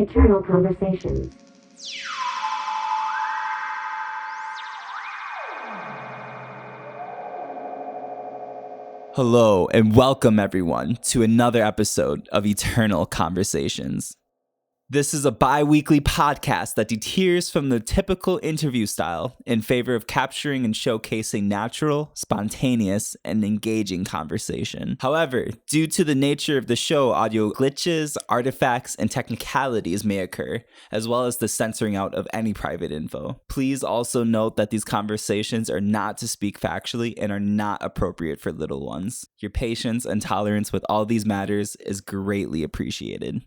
Eternal Conversations. Hello and welcome everyone to another episode of Eternal Conversations. This is a bi-weekly podcast that deters from the typical interview style in favor of capturing and showcasing natural, spontaneous, and engaging conversation. However, due to the nature of the show, audio glitches, artifacts, and technicalities may occur, as well as the censoring out of any private info. Please also note that these conversations are not to speak factually and are not appropriate for little ones. Your patience and tolerance with all these matters is greatly appreciated.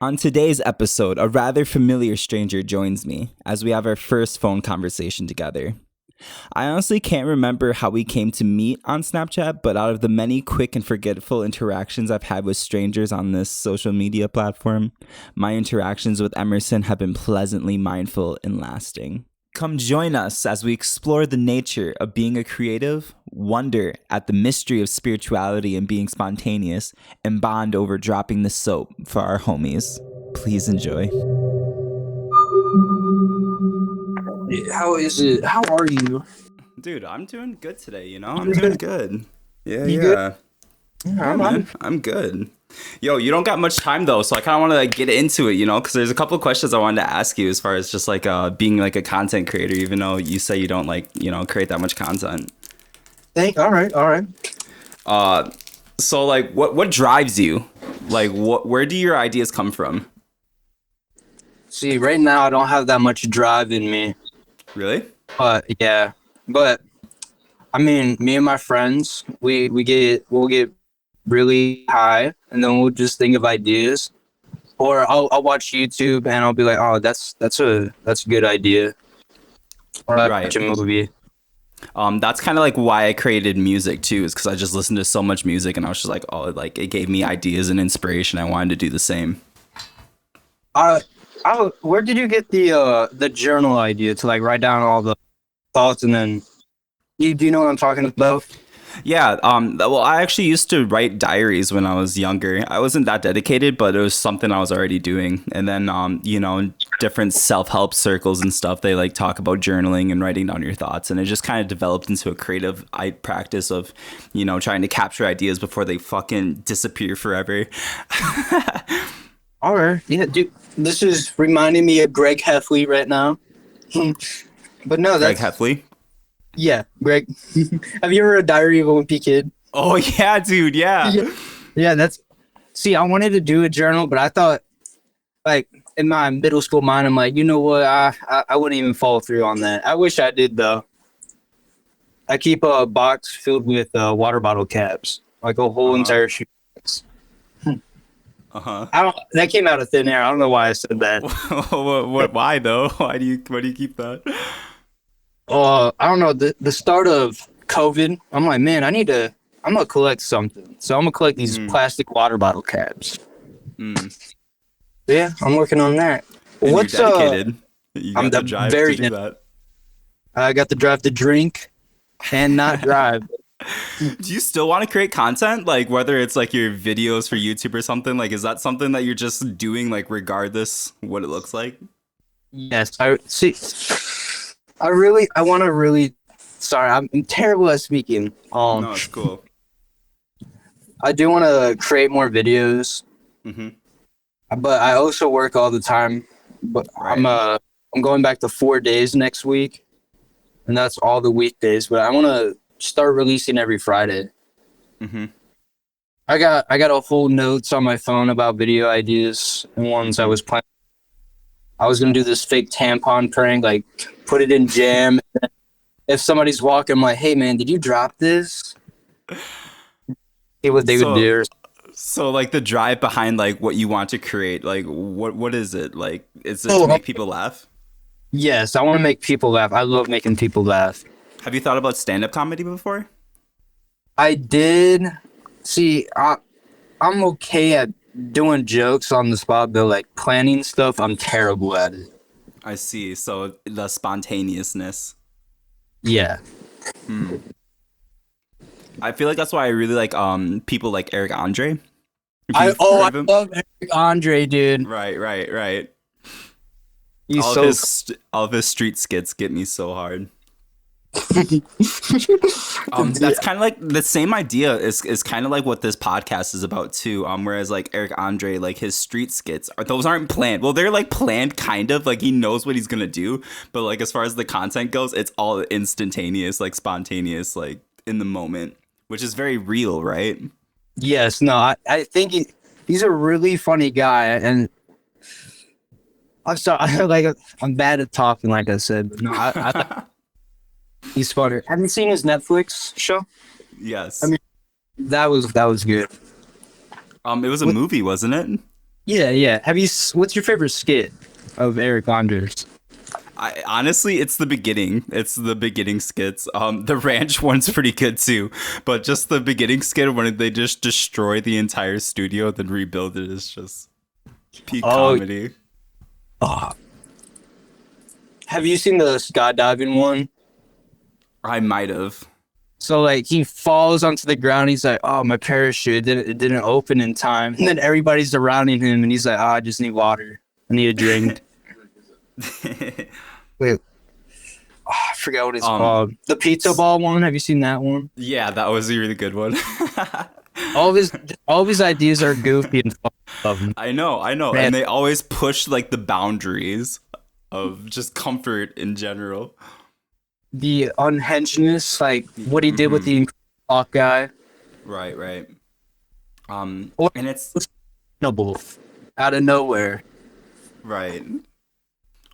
On today's episode, a rather familiar stranger joins me as we have our first phone conversation together. I honestly can't remember how we came to meet on Snapchat, but out of the many quick and forgetful interactions I've had with strangers on this social media platform, my interactions with Emerson have been pleasantly mindful and lasting. Come join us as we explore the nature of being a creative, wonder at the mystery of spirituality and being spontaneous, and bond over dropping the soap for our homies. Please enjoy. How is it? How are you? Dude, I'm doing good today, I'm doing good. Yeah. You good? Yeah, Man, I'm good. Yo, you don't got much time though, so I kind of want to get into it, because there's a couple of questions I wanted to ask you as far as just like being like a content creator, even though you say you don't create that much content. All right. So like, what drives you? Like, where do your ideas come from? See, right now I don't have that much drive in me. Really? Yeah. But I mean, me and my friends, we'll get really high, and then we'll just think of ideas. Or I'll watch YouTube and I'll be like, oh, that's a good idea. Or I'll watch a movie. That's kind of like why I created music too, is because I just listened to so much music and I was just like, oh, like it gave me ideas and inspiration. I wanted to do the same. Where did you get the journal idea to like write down all the thoughts and then do you know what I'm talking about? Yeah, well, I actually used to write diaries when I was younger. I wasn't that dedicated, but it was something I was already doing. And then, different self-help circles and stuff, they like talk about journaling and writing down your thoughts. And it just kind of developed into a creative practice of, trying to capture ideas before they fucking disappear forever. All right. Yeah, dude, this is reminding me of Greg Heffley right now. But no, that's... Greg Heffley? Yeah, Greg. Have you ever read a Diary of a Wimpy Kid? Oh, yeah, dude, yeah. Yeah, that's... See, I wanted to do a journal, but I thought, like, in my middle school mind, I'm like, you know what? I wouldn't even follow through on that. I wish I did, though. I keep a box filled with water bottle caps. Like a whole entire shoe box. That came out of thin air. I don't know why I said that. Why, though? Why do you keep that? I don't know. The start of COVID, I'm like, man, I'm gonna collect something. So I'm gonna collect these plastic water bottle caps. Yeah, I'm working on that. And what's you're dedicated? You got the drive to do that. I got the drive to drink and not drive. Do you still want to create content? Like whether it's like your videos for YouTube or something? Like, is that something that you're just doing like regardless what it looks like? Yes, I see. I want to really. Sorry, I'm terrible at speaking. No, it's cool. I do want to create more videos, but I also work all the time. But right. I'm going back to 4 days next week, and that's all the weekdays. But I want to start releasing every Friday. I got a whole notes on my phone about video ideas and ones I was planning. I was gonna do this fake tampon prank, like put it in jam. If somebody's walking, I'm like, "Hey man, did you drop this?" See what they would do. So like the drive behind like what you want to create, like what is it? Like is it to make people laugh? Yes, I want to make people laugh. I love making people laugh. Have you thought about stand-up comedy before? I did. See, I'm okay at doing jokes on the spot, but like planning stuff, I'm terrible at it. I see. So the spontaneousness. Yeah. I feel like that's why I really like people like Eric Andre. If I you've heard of him. love Eric Andre, dude. Right. He's All of so all of his street skits get me so hard. yeah. That's kind of like the same idea is kind of like what this podcast is about too. Whereas like Eric Andre, like his street skits, those aren't planned. Well, they're like planned, kind of like he knows what he's gonna do, but like as far as the content goes, it's all instantaneous, like spontaneous, like in the moment, which is very real, right? Yes, no, I think he's a really funny guy, and I'm sorry, I'm bad at talking, like I said, but no, I thought he's funny. Have you seen his Netflix show? Yes. I mean, that was good. It was a movie, wasn't it? Yeah. What's your favorite skit of Eric Andre's? Honestly, it's the beginning. It's the beginning skits. The ranch one's pretty good too, but just the beginning skit when they just destroy the entire studio then rebuild it is just peak comedy. Oh. Have you seen the skydiving one? I might have. So like he falls onto the ground. He's like, "Oh, my parachute it didn't open in time." And then everybody's surrounding him, and he's like, "Oh, I just need water. I need a drink." Wait, I forgot what it's called. The pizza ball one. Have you seen that one? Yeah, that was a really good one. all of his ideas are goofy and fun. I know, man. And they always push like the boundaries of just comfort in general. The unhingedness, like what he did with the clock guy. Right. And it's noble out of nowhere. Right.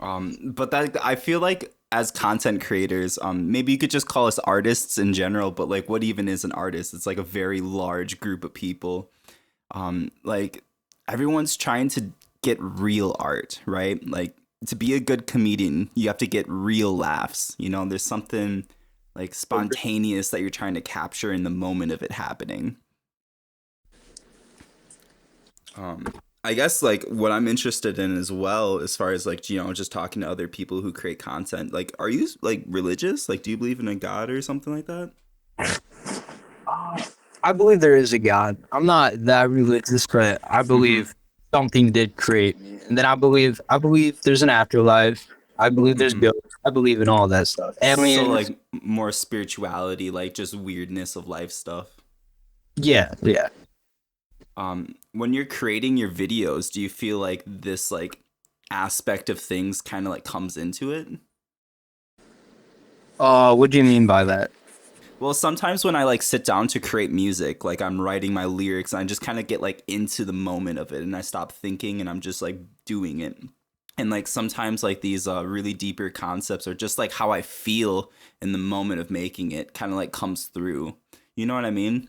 But that I feel like as content creators, maybe you could just call us artists in general, but like what even is an artist? It's like a very large group of people. Like everyone's trying to get real art, right? Like to be a good comedian, you have to get real laughs. You know, there's something like spontaneous that you're trying to capture in the moment of it happening. I guess like what I'm interested in as well, as far as like, you know, just talking to other people who create content, like, are you like religious? Like, do you believe in a God or something like that? I believe there is a God. I'm not that religious, but I believe something did create me. And then I believe there's an afterlife. I believe there's ghosts. I believe in all that stuff. Aliens. So like more spirituality, like just weirdness of life stuff. Yeah. When you're creating your videos, do you feel like this like aspect of things kind of like comes into it? What do you mean by that? Well, sometimes when I like sit down to create music, like I'm writing my lyrics and I just kind of get like into the moment of it and I stop thinking and I'm just like doing it. And like sometimes like these really deeper concepts are just like how I feel in the moment of making it kind of like comes through. You know what I mean?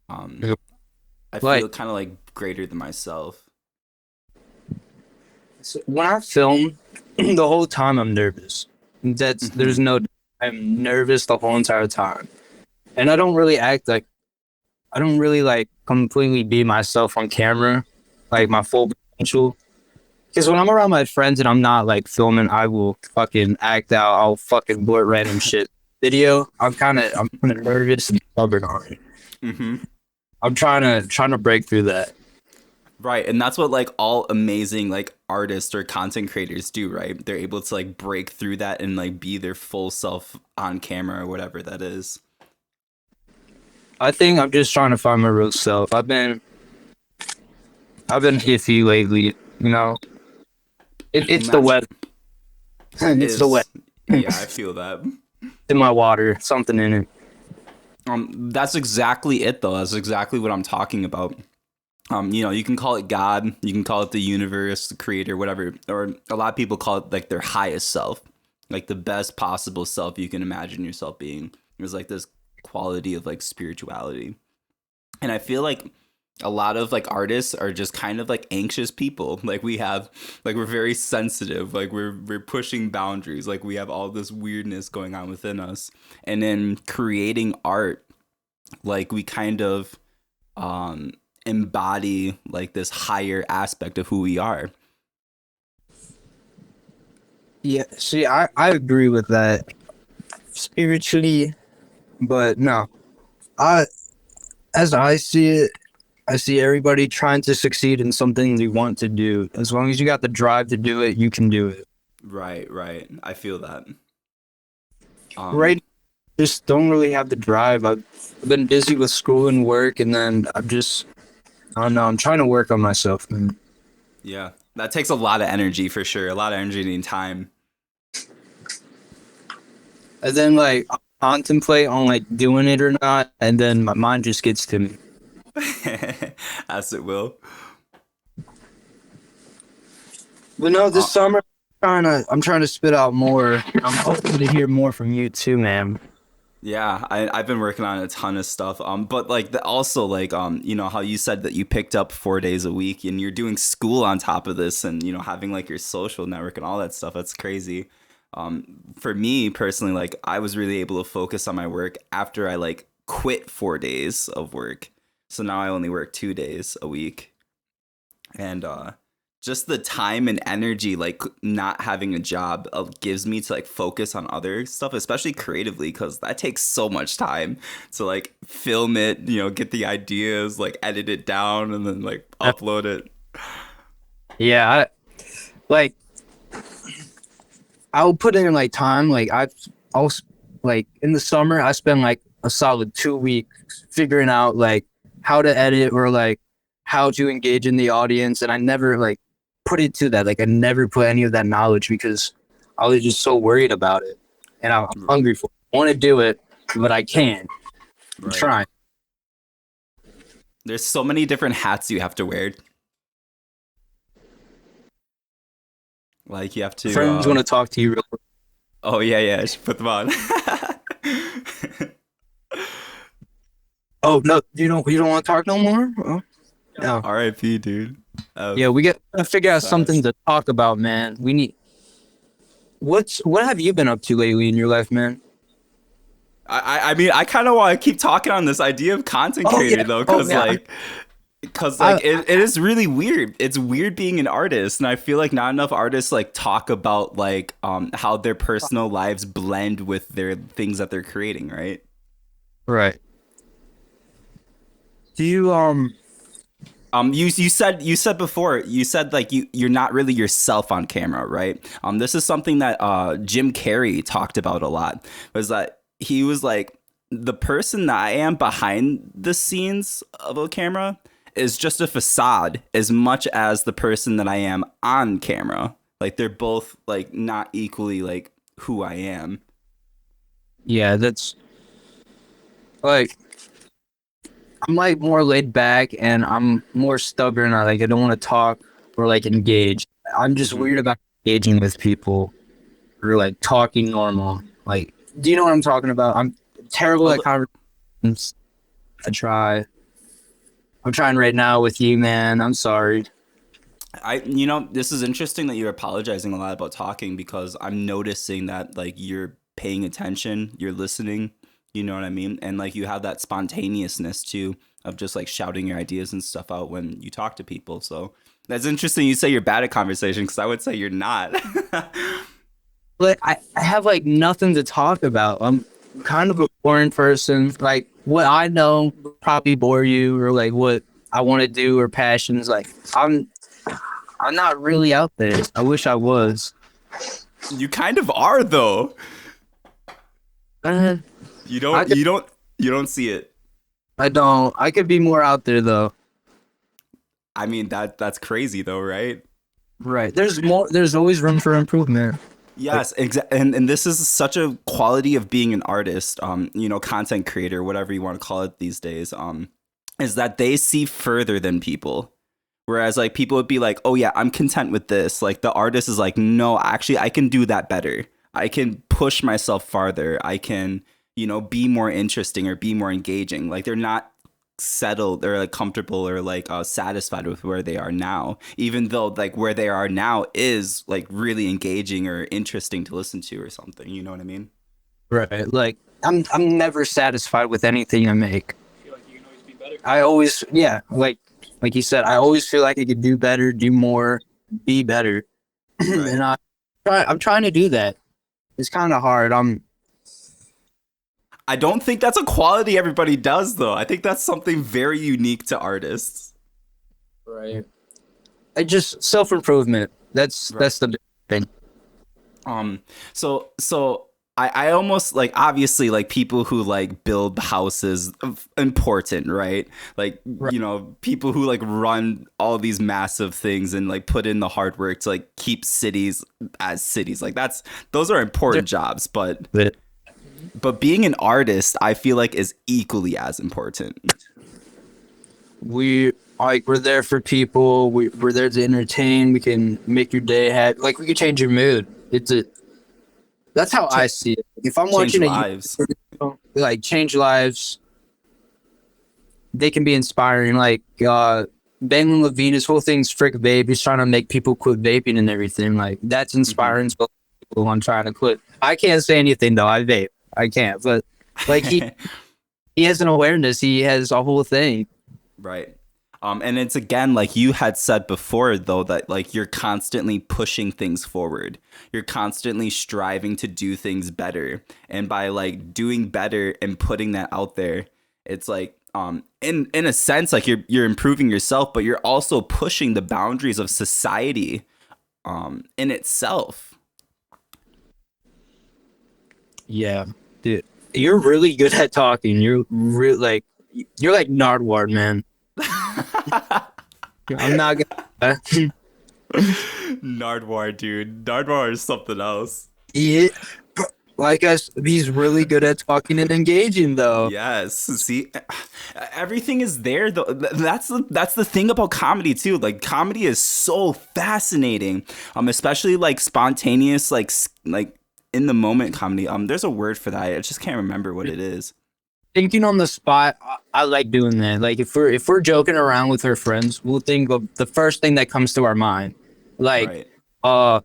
I feel kind of like greater than myself. So when I film, the whole time I'm nervous. I'm nervous the whole entire time. And I don't really like completely be myself on camera, like my full potential. Because when I'm around my friends and I'm not like filming, I will fucking act out. I'll fucking blurt random shit. Video, I'm kind of nervous and stubborn on it. I'm trying to break through that. Right, and that's what like all amazing like artists or content creators do, right? They're able to like break through that and like be their full self on camera or whatever that is. I think I'm just trying to find my real self. I've been iffy lately, you know. It's the weather. It's the weather. Yeah, I feel that. In my water, something in it. That's exactly it though. That's exactly what I'm talking about. You know, you can call it God, you can call it the universe, the creator, whatever. Or a lot of people call it like their highest self, like the best possible self you can imagine yourself being. There's like this quality of like spirituality. And I feel like a lot of like artists are just kind of like anxious people. Like we're very sensitive, like we're pushing boundaries, like we have all this weirdness going on within us. And in creating art, like we kind of embody like this higher aspect of who we are. Yeah, see, I agree with that spiritually, but no. I as I see it, I see everybody trying to succeed in something they want to do. As long as you got the drive to do it, you can do it. Right, right. I feel that. Right? Just don't really have the drive. I've been busy with school and work, and then I don't know. I'm trying to work on myself, man. Yeah. That takes a lot of energy for sure. A lot of energy and time. And then like contemplate on like doing it or not, and then my mind just gets to me. As it will. But no, Uh, this summer I'm trying to spit out more. I'm hoping to hear more from you too, man. Yeah, I've been working on a ton of stuff. But like also like you know how you said that you picked up 4 days a week and you're doing school on top of this, and you know having like your social network and all that stuff. That's crazy. For me personally, like I was really able to focus on my work after I like quit 4 days of work. So now I only work 2 days a week, and just the time and energy like not having a job gives me to like focus on other stuff, especially creatively, because that takes so much time to like film it, you know, get the ideas, like edit it down, and then like upload it. Yeah, like I'll put in like time. I'll like in the summer I spend like a solid 2 weeks figuring out like how to edit or like how to engage in the audience, and I never like put it to that. Like I never put any of that knowledge because I was just so worried about it, and I'm hungry for it. I want to do it, but I can't. I'm Right. trying. There's so many different hats you have to wear. Like you have to Friends want to talk to you real quick. oh yeah, yeah, I should put them on. Oh no, you don't want to talk no more? Oh, no. RIP, dude. Yeah, we gotta figure out Sad. something to talk about, man. We need. What have you been up to lately in your life, man? I mean, I kind of want to keep talking on this idea of content Oh creator yeah. though, Oh yeah. because I, like it is really weird. It's weird being an artist, and I feel like not enough artists like talk about like how their personal lives blend with their things that they're creating, right? right. Do you You said before, you said like you're not really yourself on camera, right? This is something that Jim Carrey talked about a lot, was that he was like, the person that I am behind the scenes of a camera is just a facade as much as the person that I am on camera. Like they're both like not equally like who I am. Yeah, that's like I'm like more laid back and I'm more stubborn. I don't want to talk or like engage. I'm just Mhm. weird about engaging with people or like talking normal. Like, do you know what I'm talking about? I'm terrible A at li- conversations. I try. I'm trying right now with you, man. I'm sorry. you know, this is interesting that you're apologizing a lot about talking, because I'm noticing that like you're paying attention, you're listening, you know what I mean? And like you have that spontaneousness too of just like shouting your ideas and stuff out when you talk to people. So that's interesting. You say you're bad at conversation, because I would say you're not. But I have like nothing to talk about. I'm kind of a boring person. Like what I know will probably bore you or like what I want to do or passions. Like I'm not really out there. I wish I was. You kind of are though. Uh, You I don't could, you don't you don't see it. I don't. I could be more out there though. I mean that's crazy though, right? Right. There's more. There's always room for improvement. Like Yes, and this is such a quality of being an artist, you know, content creator, whatever you want to call it these days, is that they see further than people. Whereas like people would be like, "Oh yeah, I'm content with this." Like the artist is like, "No, actually I can do that better. I can push myself farther. I can, you know, be more interesting or be more engaging." Like they're not settled or like comfortable or like satisfied with where they are now, even though like where they are now is like really engaging or interesting to listen to or something, you know what I mean? right. Like I'm never satisfied with anything I make. I always yeah. Like you said, I always feel like I could do better, do more, be better, Right. and I'm trying to do that. It's kind of hard. I don't think that's a quality everybody does, though. I think that's something very unique to artists. Right. I just self-improvement. Right. That's the big thing. So I almost like, obviously, like, people who like build houses important, right? Like, Right. people who like run all these massive things and like put in the hard work to like keep cities as cities. Like, those are important jobs, but being an artist, I feel like, is equally as important. We're there for people. We're there to entertain. We can make your day happy. Like we can change your mood. That's how I see it. If I'm Change watching a lives. YouTube video, like change lives, they can be inspiring. Like Ben Levine, his whole thing's frick vape. He's trying to make people quit vaping and everything. Like that's inspiring. So people I'm trying to quit. I can't say anything though. I vape. I can't. But like he has an awareness. He has a whole thing. Right. And it's, again, like you had said before, though, that like you're constantly pushing things forward. You're constantly striving to do things better. And by like doing better and putting that out there, it's like, in a sense, like you're improving yourself, but you're also pushing the boundaries of society in itself. Yeah, dude, you're really good at talking. You're like Nardwar, man. I'm not gonna. Nardwar, dude. Nardwar is something else. Yeah, like us. He's really good at talking and engaging, though. Yes. See, everything is there, though. That's the thing about comedy too. Like, comedy is so fascinating. Especially like spontaneous, like in the moment comedy. There's a word for that. I just can't remember what it is. Thinking on the spot, I like doing that. Like if we're joking around with our friends, we'll think of the first thing that comes to our mind. Like, Right.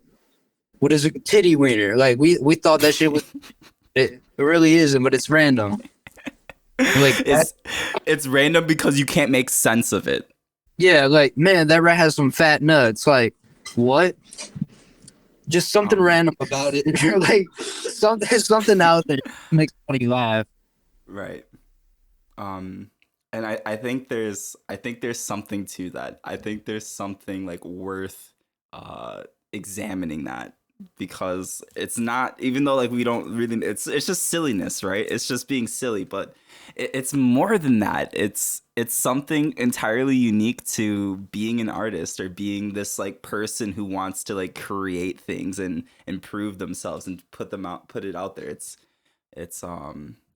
what is a titty wiener? Like we thought that shit was. It really isn't, but it's random. Like It's random because you can't make sense of it. yeah, like man, that rat has some fat nuts. Like what? Just something random about it. You're like something out there makes somebody laugh. Right. And I think there's something to that. I think there's something like worth examining that, because it's not, even though like we don't really, it's just silliness, right? It's just being silly, but it's more than that. It's something entirely unique to being an artist, or being this like person who wants to like create things and improve themselves and put it out there.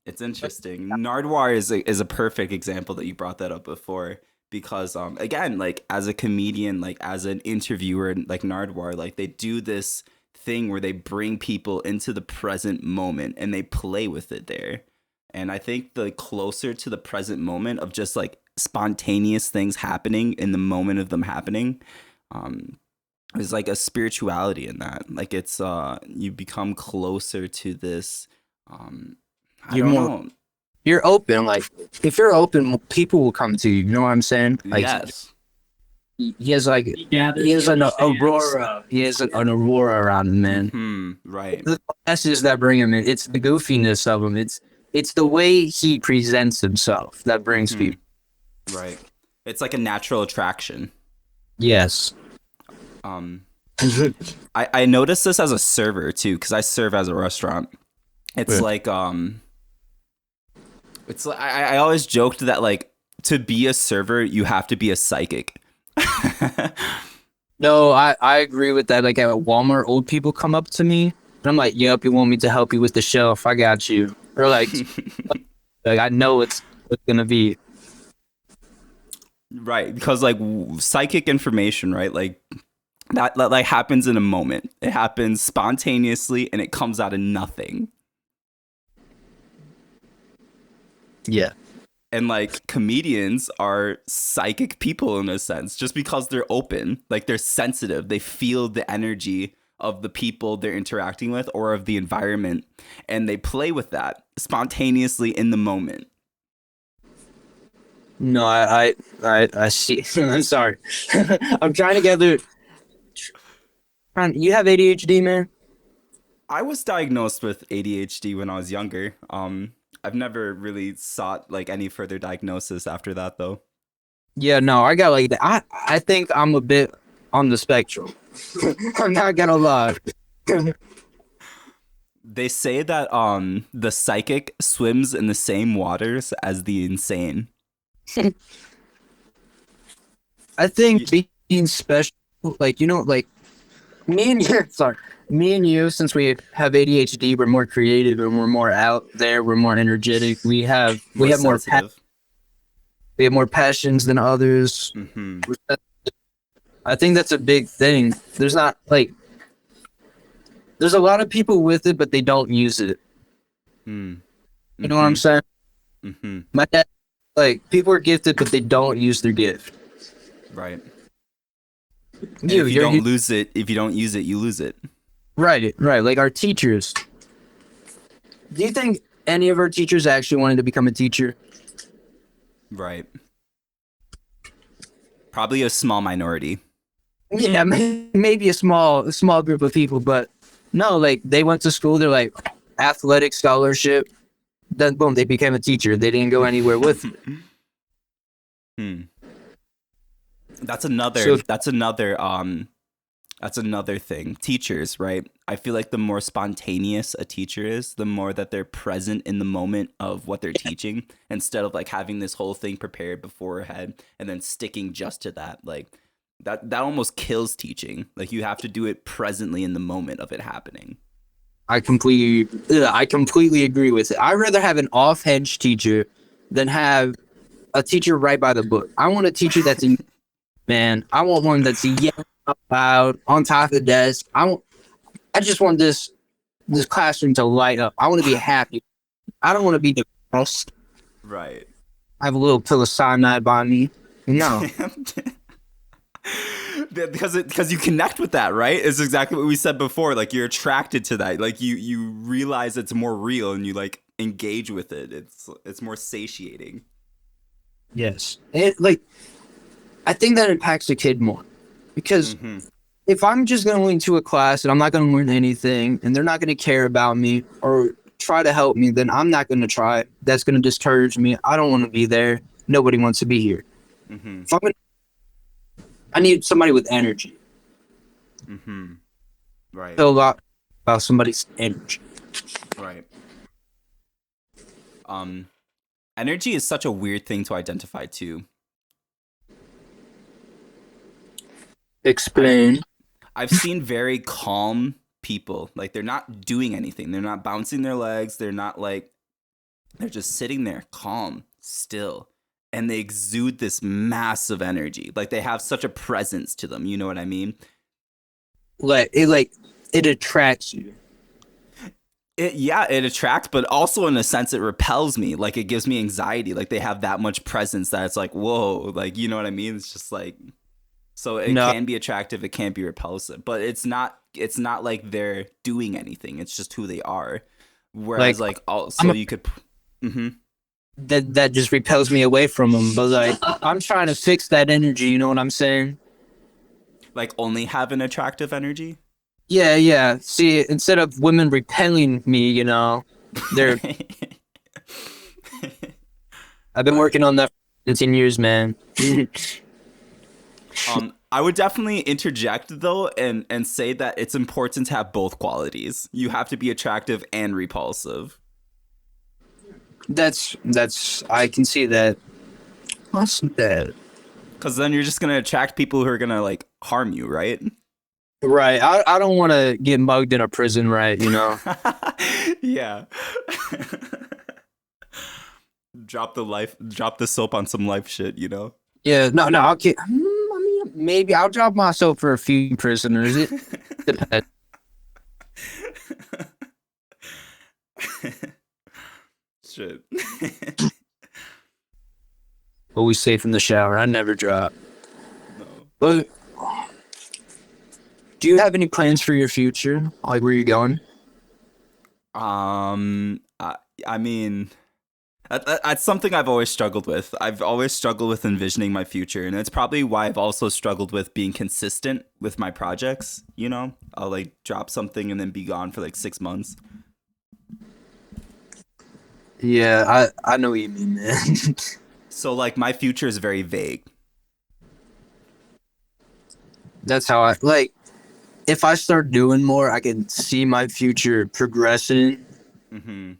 It's interesting. Nardwar is a perfect example that you brought that up before, because again, like as a comedian, like as an interviewer, like Nardwar, like they do this thing where they bring people into the present moment and they play with it there. And I think the closer to the present moment of just like spontaneous things happening in the moment of them happening, is like a spirituality in that. Like it's you become closer to this. I don't know. You're open. Like if you're open, people will come to you. You know what I'm saying? Like, Yes. He has like he has an aurora. He has an aurora around him, man. Right. The messages that bring him in. It's the goofiness of him. It's the way he presents himself that brings people. Right. It's like a natural attraction. Yes. I noticed this as a server too, because I serve as a restaurant. It's like it's like I always joked that like to be a server you have to be a psychic. No, I agree with that. Like at Walmart, old people come up to me and I'm like, "Yep, you want me to help you with the shelf? I got you." Or like I know it's gonna be right, because like psychic information, right? Like that like happens in a moment. It happens spontaneously and it comes out of nothing. yeah. And like comedians are psychic people in a sense, just because they're open, like they're sensitive, they feel the energy of the people they're interacting with or of the environment, and they play with that spontaneously in the moment. No, I see. I'm sorry. I'm trying to gather. You have ADHD, man? I was diagnosed with ADHD when I was younger. I've never really sought like any further diagnosis after that though. Yeah, no, I got like that. I think I'm a bit on the spectrum. I'm not gonna lie. They say that the psychic swims in the same waters as the insane. I think being special, like like me and you, sorry, me and you, since we have ADHD, we're more creative and we're more out there. We're more energetic. More We have sensitive. we have more passions than others. Mm-hmm. I think that's a big thing. There's not like there's a lot of people with it, but they don't use it. Mm. You know what I'm saying? Mm-hmm. My dad, like people are gifted, but they don't use their gift. Right. And if you don't lose it, if you don't use it, you lose it. Right. Like our teachers. Do you think any of our teachers actually wanted to become a teacher? Right. Probably a small minority. Yeah, maybe a small group of people, but no, like they went to school, they're like athletic scholarship, then boom, they became a teacher. They didn't go anywhere with it. That's another thing. Teachers, right? I feel like the more spontaneous a teacher is, the more that they're present in the moment of what they're teaching, instead of like having this whole thing prepared beforehand and then sticking just to that. Like that almost kills teaching. Like you have to do it presently in the moment of it happening. I completely agree with it. I'd rather have an off-hedge teacher than have a teacher right by the book. I want a teacher that's man. I want one that's yelling out loud on top of the desk. I just want this classroom to light up. I want to be happy. I don't want to be depressed. Right. I have a little pill of cyanide by me. No. because you connect with that, right? It's exactly what we said before. Like you're attracted to that. Like you realize it's more real and you like engage with it. It's more satiating. Yes. I think that impacts the kid more because if I'm just going to a class and I'm not going to learn anything and they're not going to care about me or try to help me, then I'm not going to try it. That's going to discourage me. I don't want to be there. Nobody wants to be here. I need somebody with energy. Right. Feel a lot about somebody's energy. Right. Energy is such a weird thing to identify too. Explain. I've seen very calm people. Like they're not doing anything. They're not bouncing their legs. They're just sitting there calm, still. And they exude this massive energy. Like they have such a presence to them. You know what I mean? It attracts you. It attracts, but also in a sense it repels me. Like it gives me anxiety. Like they have that much presence that it's like, whoa, like you know what I mean? It's just like, so it can be attractive, it can be repulsive, but it's not like they're doing anything. It's just who they are. Whereas you could that just repels me away from them. But like I'm trying to fix that energy, you know what I'm saying? Like only have an attractive energy? Yeah. See, instead of women repelling me, you know, they're I've been working on that for 15 years, man. I would definitely interject though and say that it's important to have both qualities. You have to be attractive and repulsive. That's I can see that. What's that? Because then you're just gonna attract people who are gonna like harm you, right? Right. I don't want to get mugged in a prison, right? You know. Yeah. Drop the soap on some life shit, you know. Yeah. No. Okay. I mean, maybe I'll drop myself for a few prisoners. It depends. Shit. Always safe in the shower. I never drop. No. But do you have any plans for your future? Like where you going? I mean, that's something I've always struggled with. I've always struggled with envisioning my future, and it's probably why I've also struggled with being consistent with my projects. You know, I'll like drop something and then be gone for like 6 months. Yeah, I know what you mean, man. So like my future is very vague. That's how I like. If I start doing more, I can see my future progressing. Hmm.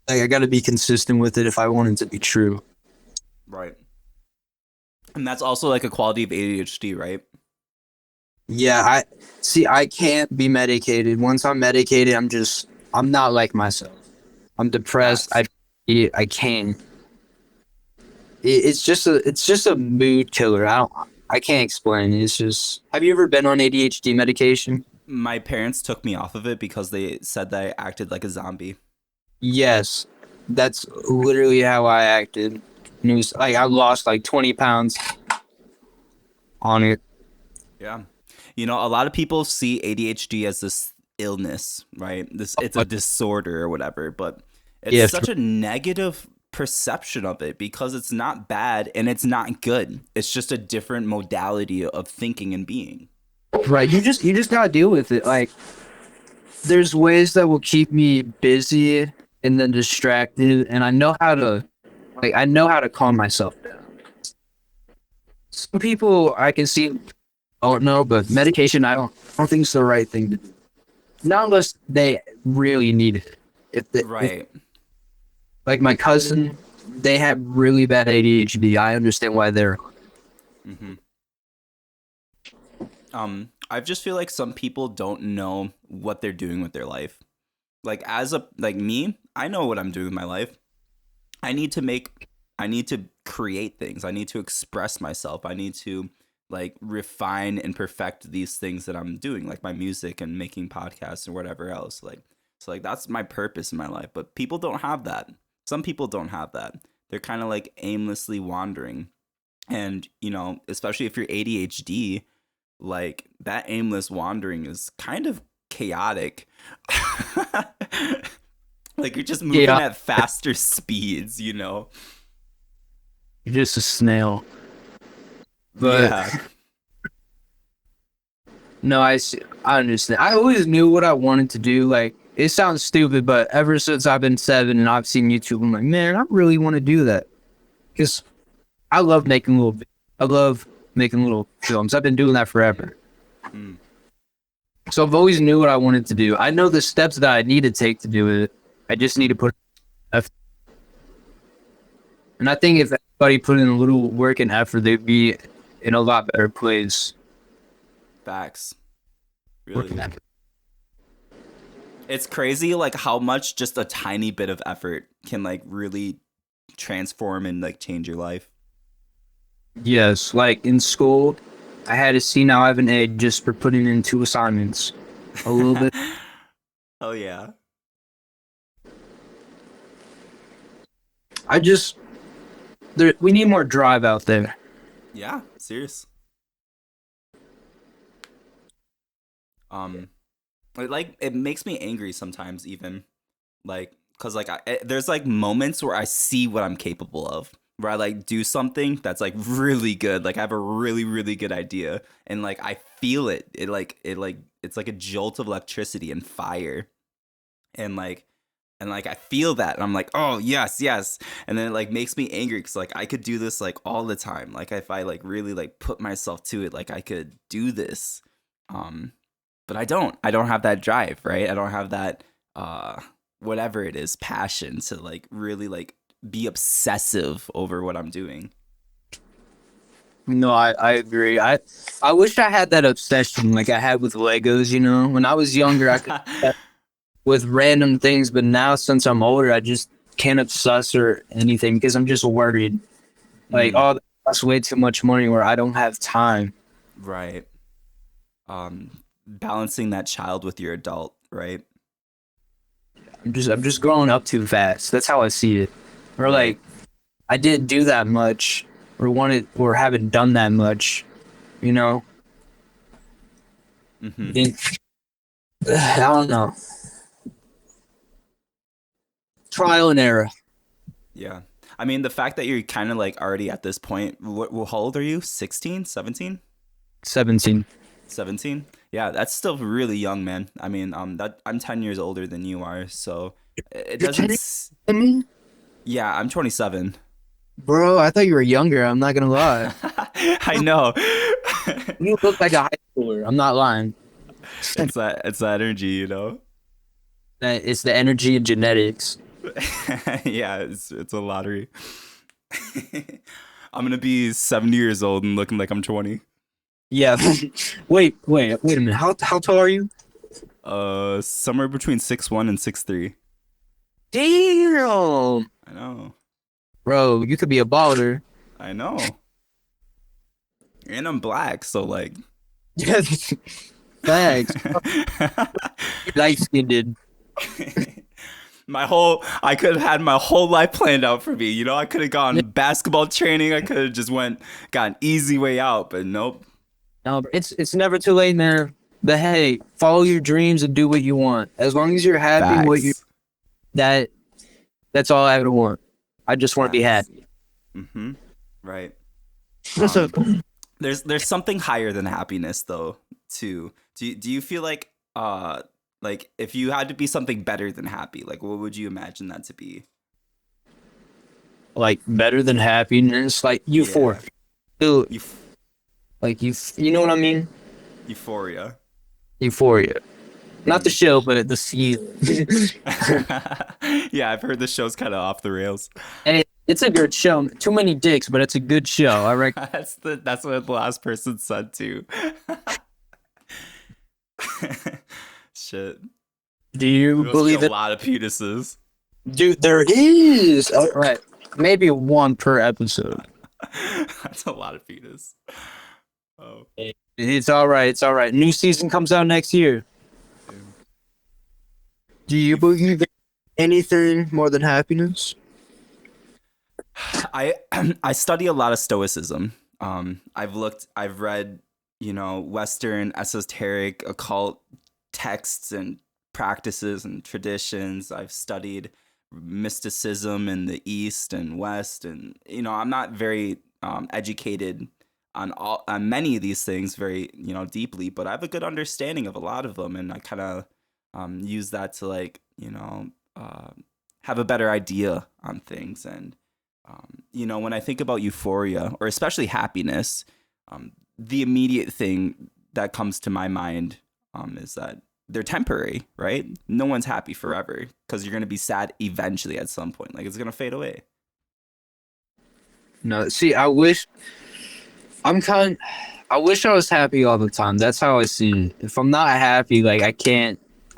Like I got to be consistent with it if I want it to be true. Right. And that's also like a quality of ADHD, right? Yeah, I see. I can't be medicated. Once I'm medicated, I'm not like myself. I'm depressed. Facts. I can't. It's just a mood killer. I can't explain it. It's just. Have you ever been on ADHD medication? My parents took me off of it because they said that I acted like a zombie. Yes, that's literally how I acted. And it was like I lost like 20 pounds on it. Yeah. You know, a lot of people see ADHD as this illness, right? This it's a disorder or whatever, but it's Yeah, such a negative perception of it because it's not bad and it's not good. It's just a different modality of thinking and being. right. You just gotta deal with it. Like there's ways that will keep me busy and then distracted, and I know how to calm myself down. Some people I can see don't know, but medication I don't think it's the right thing to do. Not unless they really need it. If Right. like my cousin, they have really bad ADHD. I understand why they're. Hmm. I just feel like some people don't know what they're doing with their life. Like as a like me, I know what I'm doing with my life. I need to make I need to create things. I need to express myself. I need to like refine and perfect these things that I'm doing, like my music and making podcasts and whatever else. Like so like that's my purpose in my life. But people don't have that. Some people don't have that. They're kind of like aimlessly wandering. And, you know, especially if you're ADHD, like that aimless wandering is kind of chaotic. Like you're just moving Yeah, at faster speeds, you know? you're just a snail. But Yeah. no, I understand. I always knew what I wanted to do. Like it sounds stupid, but ever since I've been 7 and I've seen YouTube, I'm like, man, I really want to do that because I love making I love making little films. I've been doing that forever. Mm. So I've always knew what I wanted to do. I know the steps that I need to take to do it. I just need to put effort. And I think if everybody put in a little work and effort, they'd be in a lot better place. Facts. Work Really. and effort. It's crazy like how much just a tiny bit of effort can like really transform and like change your life. Yes, like in school, I had a C now I have an A just for putting in 2 assignments. A little bit. Oh yeah. I just we need more drive out there. Yeah, serious. Um it makes me angry sometimes even like cuz like there's like moments where I see what I'm capable of. Where I like do something that's like really good. Like I have a really good idea and like I feel it. It like it's like a jolt of electricity and fire. And like I feel that and I'm like, "Oh, yes, yes." And then it like makes me angry cuz like I could do this like all the time. Like if I like really like put myself to it, like I could do this. Um but I don't. I don't have that drive, right? I don't have that uh whatever it is, passion to like really like be obsessive over what I'm doing. No, I agree. I wish I had that obsession like I had with Legos, you know? When I was younger, I could do that with random things, but now since I'm older, I just can't obsess or anything because I'm just worried. Like, Mm, oh, that's way too much money where I don't have time. right. Balancing that child with your adult, right? I'm just growing up too fast. That's how I see it. Or Right. like I didn't do that much or haven't done that much, you know? Mhm. And, I don't know. Trial and error. Yeah. I mean, the fact that you're kind of like already at this point, how old are you? 16, 17? 17. 17? Yeah, that's still really young, man. I mean, that I'm 10 years older than you are, so it You're doesn't 10 years older than me? Yeah, I'm 27. Bro, I thought you were younger. I'm not gonna lie. I know. You look like a high schooler. I'm not lying. It's that energy, you know. That it's the energy of genetics. Yeah, it's a lottery. I'm gonna be 70 years old and looking like I'm 20. Yeah. Wait a minute. How tall are you? Somewhere between 6'1" and 6'3". Damn. I know. Bro, you could be a baller. I know. And I'm black, so like. Yes. Thanks. Light skinned. I could have had my whole life planned out for me. You know, I could have gone basketball training. I could have just got an easy way out, but nope. No, it's never too late, man. But hey, follow your dreams and do what you want. As long as you're happy with you, Facts. that's all I ever want. I just want to be Facts. happy. Mm-hmm. Right. So, There's something higher than happiness though, too. Do you feel like if you had to be something better than happy, like what would you imagine that to be? like better than happiness, like euphoria. Dude, Euph- like you know what I mean? Euphoria. Euphoria. Not the show, but the feeling. Yeah, I've heard the show's kind of off the rails. And it's a good show. Too many dicks, but it's a good show. I reckon. That's what the last person said too. Shit. Do you There must be believe a it? lot of penises. Dude, there is. All right. Maybe one per episode. That's a lot of penis. Oh. It's all right. It's all right. New season comes out next year. Do you believe in anything more than happiness? I I study a lot of stoicism. I've read, Western esoteric occult texts and practices and traditions. I've studied mysticism in the East and West, and I'm not very educated on many of these things very deeply, but I have a good understanding of a lot of them, and I kind of use that to uh, have a better idea on things. And when I think about euphoria or especially happiness, the immediate thing that comes to my mind is that they're temporary, right? No one's happy forever because you're going to be sad eventually at some point. Like it's going to fade away. No, see, I wish I was happy all the time. That's how I see it. If I'm not happy, like I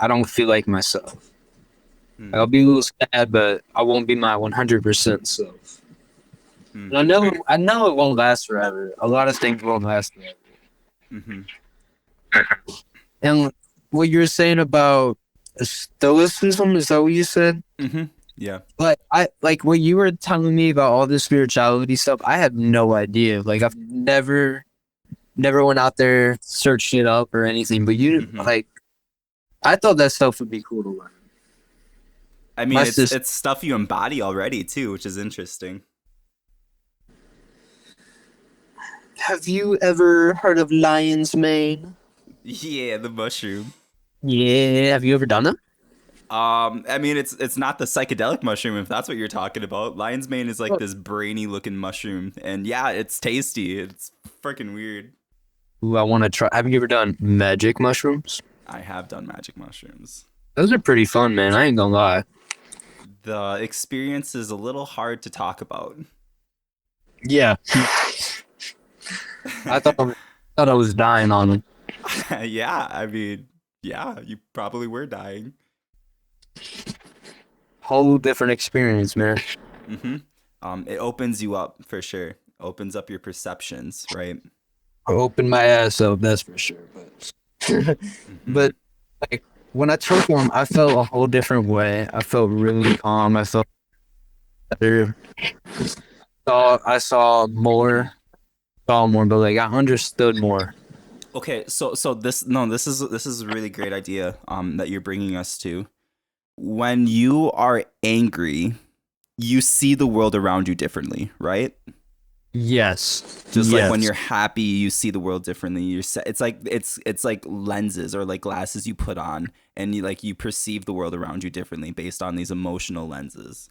don't feel like myself. I'll be a little sad, but I won't be my 100% self. And I know it won't last forever. A lot of things won't last forever. Mm-hmm. And what you were saying about stoicism, is that what you said? Mm-hmm. Yeah. But like what you were telling me about all this spirituality stuff, I have no idea. Like I've never went out there, searched it up or anything. But like, I thought that stuff would be cool to learn. I mean, it's stuff you embody already too, which is interesting. Have you ever heard of lion's mane? Yeah, the mushroom. Yeah, have you ever done it? I mean, it's not the psychedelic mushroom if that's what you're talking about. Lion's mane is like this brainy looking mushroom, and yeah, it's tasty. It's freaking weird. Ooh, I want to try. Have you ever done magic mushrooms? I have done magic mushrooms. Those are pretty fun, man. I ain't gonna lie. The experience is a little hard to talk about. Yeah. I thought I was dying on them. Yeah, I mean, yeah, you probably were dying. Whole different experience, man. Mm-hmm. It opens you up for sure. Opens up your perceptions, right? I opened my ass up, that's for sure. But but like when I took them, I felt a whole different way. I felt really calm. I felt better. I saw more, but like I understood more. Okay, so this is a really great idea that you're bringing us to. When you are angry, you see the world around you differently, right? Yes. Just like when you're happy, you see the world differently. It's like lenses or like glasses you put on, and you perceive the world around you differently based on these emotional lenses.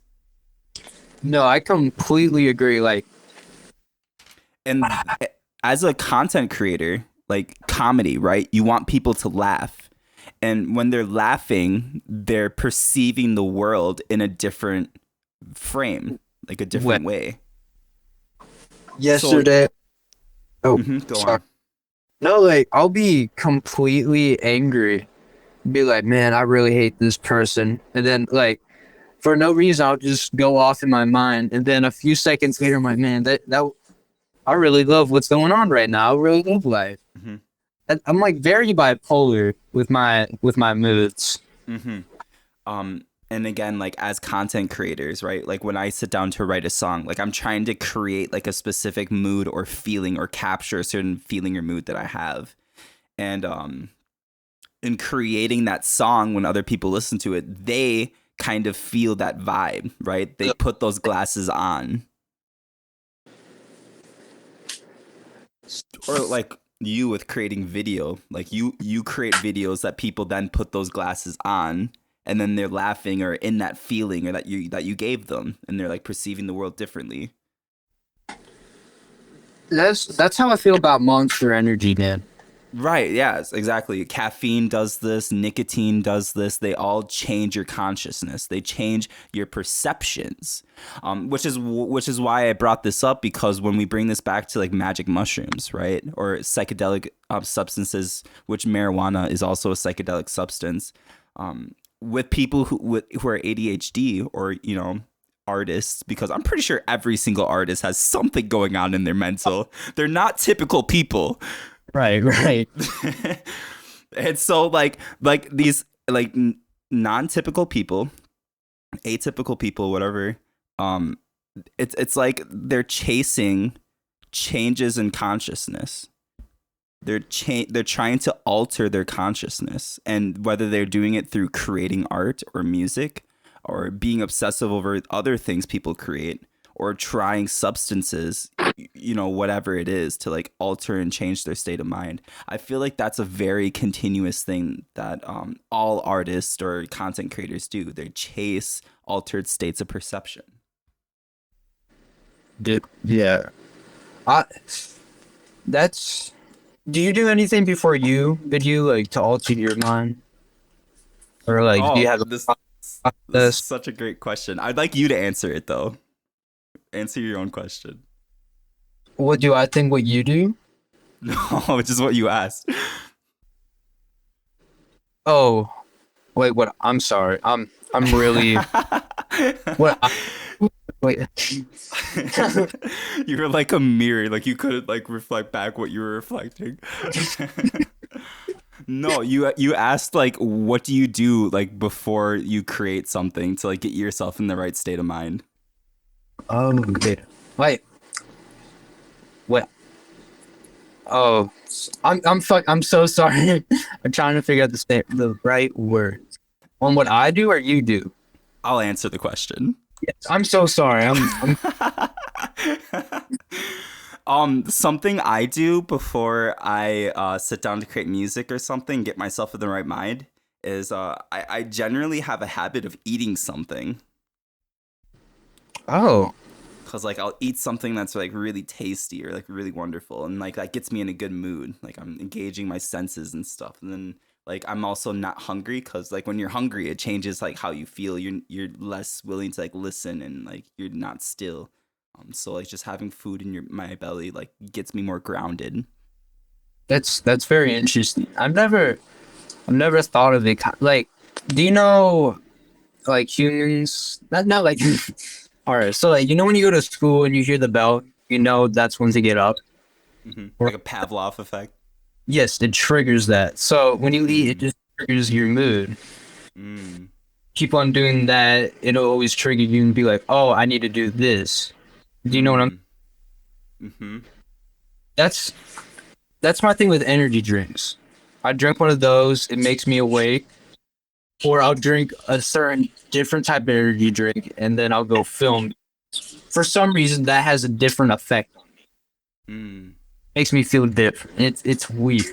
No, I completely agree. Like, And as a content creator, like comedy, right? You want people to laugh. And when they're laughing, they're perceiving the world in a different frame, like a what different way. So, yesterday. Oh, go sorry. on. No, like I'll be completely angry. Be like, man, I really hate this person, and then like for no reason, I'll just go off in my mind, and then a few seconds later, I'm like, man, that I really love what's going on right now. I really love life. Hmm. And I'm like very bipolar with my moods. Hmm. And again, like as content creators, right? Like when I sit down to write a song, like I'm trying to create like a specific mood or feeling or capture a certain feeling or mood that I have. And in creating that song, when other people listen to it, they kind of feel that vibe, right? They put those glasses on. Or like you with creating video, like you create videos that people then put those glasses on, and then they're laughing or in that feeling or that you gave them, and they're like perceiving the world differently. That's how I feel about Monster Energy, man. Right, yes, exactly. Caffeine does this, nicotine does this. They all change your consciousness. They change your perceptions. Which is why I brought this up, because when we bring this back to like magic mushrooms, right? Or psychedelic substances, which marijuana is also a psychedelic substance. With people who are ADHD, or artists, because I'm pretty sure every single artist has something going on in their mental. They're not typical people. Right, right. And so like these like non-typical people, atypical people, whatever, um it's like they're chasing changes in consciousness. They're trying to alter their consciousness, and whether they're doing it through creating art or music, or being obsessive over other things people create, or trying substances, whatever it is, to like alter and change their state of mind. I feel like that's a very continuous thing that all artists or content creators do. They chase altered states of perception. Yeah. I that's Do you do anything before you video, like to alter your mind? Or like do you Oh, have this is this? such a great question. I'd like you to answer it though. Answer your own question. What do I think what you do? No, which is what you asked. Oh, wait, what I'm sorry. I'm really what I, wait. You were like a mirror, like you couldn't like reflect back what you were reflecting. No, you asked like what do you do like before you create something to like get yourself in the right state of mind. Wait. Wait. What? Oh, I'm so sorry. I'm trying to figure out the right words. On what I do or you do? I'll answer the question. Yes, I'm so sorry. I'm Something I do before I sit down to create music or something, get myself in the right mind, is I generally have a habit of eating something. Oh, Cause like I'll eat something that's like really tasty or like really wonderful, and like that gets me in a good mood. Like I'm engaging my senses and stuff, and then like I'm also not hungry, cause like when you're hungry, it changes like how you feel. You're less willing to like listen, and like you're not still. So like just having food in my belly like gets me more grounded. that's very interesting. I've never thought of it like. Do you know like humans? Not like. All right, so like when you go to school and you hear the bell, that's when to get up. Like a Pavlov effect. Yes, it triggers that. So when you eat, it Mm, just triggers your mood. mm, Keep on doing that, it'll always trigger you and be like, "Oh, I need to do this." Do you know what I'm? mm, mm-hmm. That's that's my thing with energy drinks. I drink one of those, it makes me awake, or I'll drink a certain different type of energy drink, and then I'll go film. For some reason, that has a different effect. Mm, Makes me feel different. It's weird.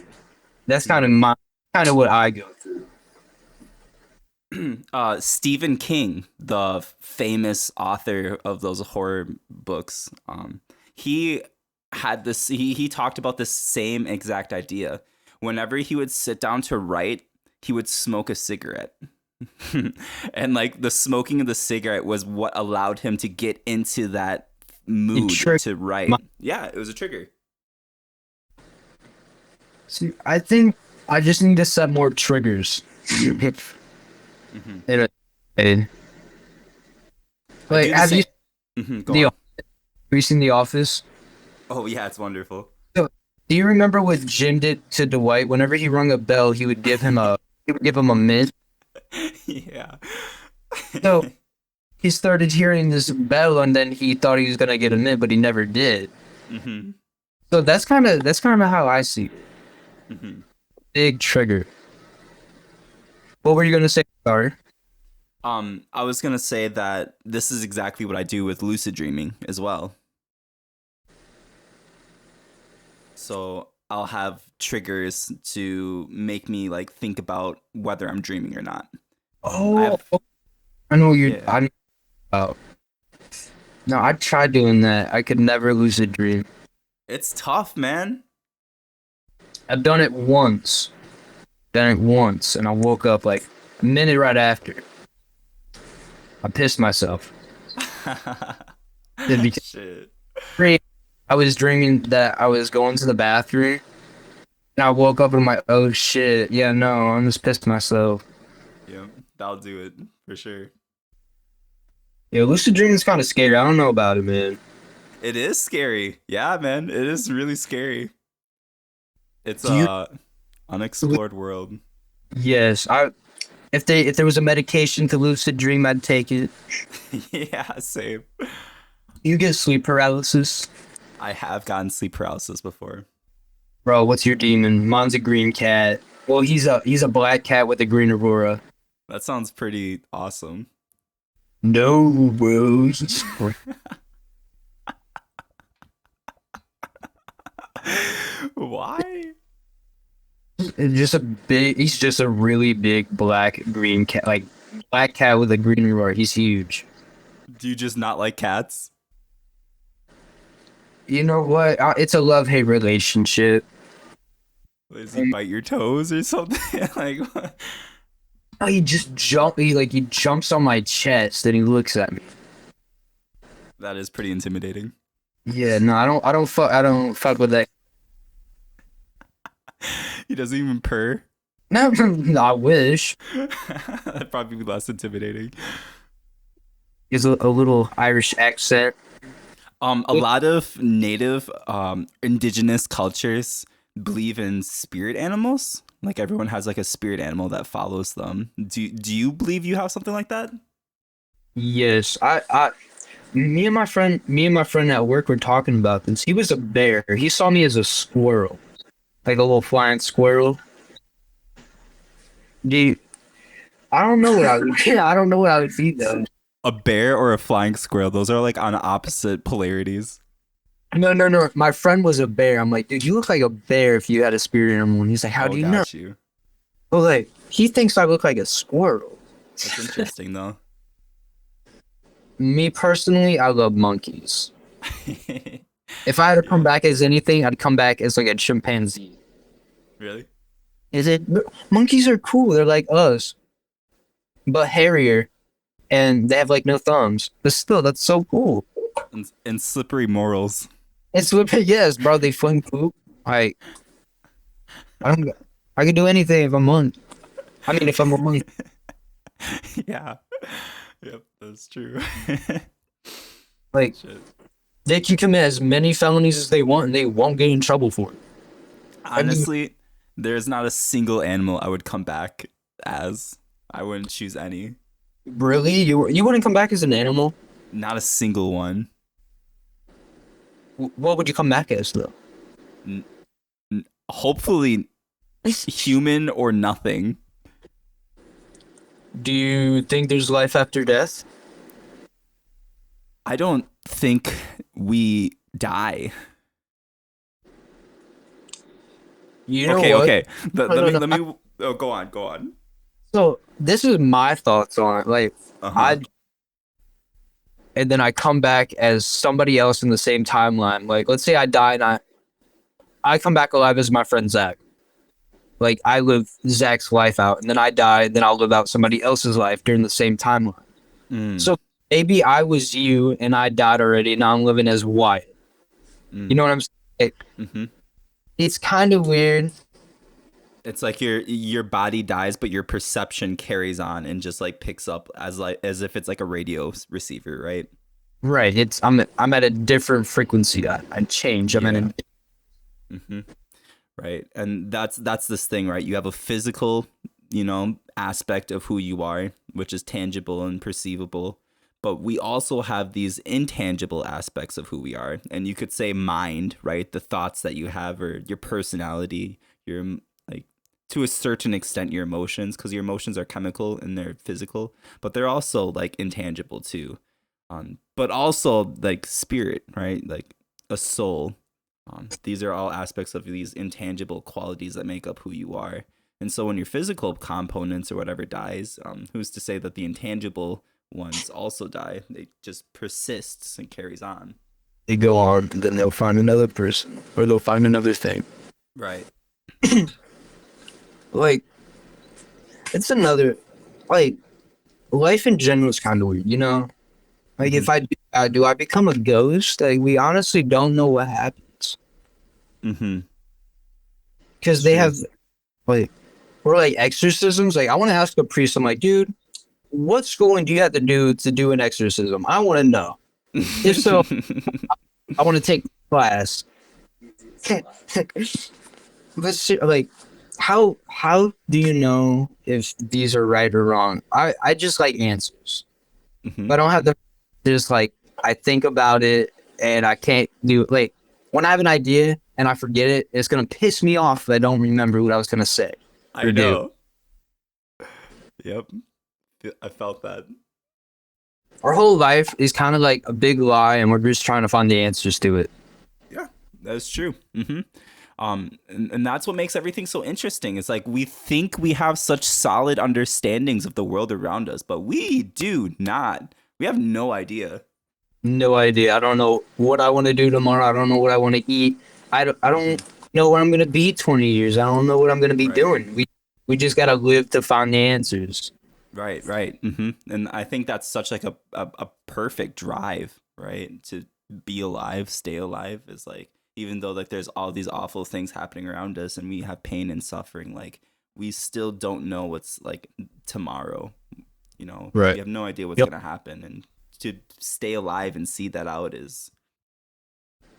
That's mm. kind of what I go through. Stephen King, the famous author of those horror books, he had this. He talked about this same exact idea. Whenever he would sit down to write, he would smoke a cigarette. And like the smoking of the cigarette was what allowed him to get into that mood to write. Yeah, it was a trigger. See, I think I just need to set more triggers. Like, have you seen The Office? Oh yeah, it's wonderful. So, do you remember what Jim did to Dwight? Whenever he rung a bell, he would give him a mint. Yeah. So he started hearing this bell, and then he thought he was gonna get a mint, but he never did. Mm-hmm. So that's kind of how I see it. Mm-hmm. Big trigger. What were you gonna say? Sorry. I was gonna say that this is exactly what I do with lucid dreaming as well. So I'll have triggers to make me like think about whether I'm dreaming or not. I know you're. Yeah. No, I tried doing that. I could never lucid dream. It's tough, man. I've done it once. And I woke up like a minute right after. I pissed myself. Shit. I was dreaming that I was going to the bathroom, and I woke up and I'm like, oh shit, yeah, no, I'm just pissed myself. Yeah, that'll do it for sure. Yeah, lucid dreaming is kind of scary. I don't know about it, man. It is scary. Yeah, man, it is really scary. It's unexplored world. Yes, if there was a medication to lucid dream, I'd take it. Yeah, same. You get sleep paralysis? I have gotten sleep paralysis before. Bro, what's your demon? Mine's a green cat. Well, he's a black cat with a green aurora. That sounds pretty awesome. No, bro. Why? He's just a really big green cat, like black cat with a green aurora. He's huge. Do you just not like cats? You know what? It's a love-hate relationship. Does he bite your toes or something? Like what? Oh, he jumps on my chest and he looks at me. That is pretty intimidating. Yeah, no, I don't fuck with that. He doesn't even purr. No, I wish. That'd probably be less intimidating. He's a little Irish accent. A lot of native, indigenous cultures believe in spirit animals. Like everyone has like a spirit animal that follows them. Do you believe you have something like that? Yes, me and my friend at work were talking about this. He was a bear. He saw me as a squirrel, like a little flying squirrel. I don't know what I would. Yeah, I don't know what I would feed though. A bear or a flying squirrel? Those are like on opposite polarities. No. My friend was a bear. I'm like, dude, you look like a bear if you had a spirit animal. And he's like, how do you know? You. Well, like, he thinks I look like a squirrel. That's interesting, though. Me personally, I love monkeys. If I had to come back as anything, I'd come back as like a chimpanzee. Really? Monkeys are cool. They're like us, but hairier, and they have like no thumbs. But still, that's so cool. And slippery morals. It's slippery, yes, bro. They fling poop. I can do anything if I'm monkey. If I'm a monkey. Yeah. Yep, that's true. Like, shit. They can commit as many felonies as they want, and they won't get in trouble for it. Honestly, there's not a single animal I would come back as. I wouldn't choose any. Really? You wouldn't come back as an animal? Not a single one. What would you come back as, though? Hopefully, human or nothing. Do you think there's life after death? I don't think we die. You know what? Okay. Let me. Oh, go on. So this is my thoughts on it. Like, Uh-huh. and then I come back as somebody else in the same timeline. Like, let's say I die and I come back alive as my friend Zach. Like, I live Zach's life out, and then I die, and then I'll live out somebody else's life during the same timeline. Mm, So maybe I was you and I died already. Now I'm living as Wyatt. You mm, know what I'm saying? mm-hmm. It's kind of weird. It's like your body dies, but your perception carries on and just like picks up as if it's like a radio receiver, right? Right. I'm at a different frequency. I change. I'm at Yeah. a Mm-hmm. Right. And that's this thing, right? You have a physical, aspect of who you are, which is tangible and perceivable. But we also have these intangible aspects of who we are. And you could say mind, right? The thoughts that you have, or your personality, your, like, to a certain extent, your emotions, because your emotions are chemical and they're physical, but they're also like intangible too. But also like spirit, right? Like a soul. These are all aspects of these intangible qualities that make up who you are. And so when your physical components or whatever dies, who's to say that the intangible ones also die? They just persists and carries on. they go on, and then they'll find another person, or they'll find another thing. Right. Like, it's another, like, life in general is kind of weird, you know? Like, Mm-hmm. if I become a ghost? Like, we honestly don't know what happens. Mm-hmm. Because they have, like, or like exorcisms. Like, I want to ask a priest, I'm like, dude, what schooling do you have to do an exorcism? I want to know. If so, I want to take class. Like, how do you know if these are right or wrong? I just like answers. Mm-hmm. But I don't have to just like I think about it and I can't do like when I have an idea and I forget it, it's gonna piss me off if I don't remember what I was gonna say I or do. know. Yep. I felt that. Our whole life is kind of like a big lie, and we're just trying to find the answers to it. Yeah, that's true. Mm-hmm. And that's what makes everything so interesting. It's like we think we have such solid understandings of the world around us, but we do not. We have no idea. No idea. I don't know what I want to do tomorrow. I don't know what I want to eat. I don't know where I'm gonna be 20 years. I don't know what I'm gonna be Right. doing. We just gotta live to find the answers. Right. Right. And I think that's such like a perfect drive, right? To be alive, stay alive is like, even though like there's all these awful things happening around us and we have pain and suffering, like we still don't know what's like tomorrow. We Right. have no idea what's Yep. gonna happen, and to stay alive and see that out is,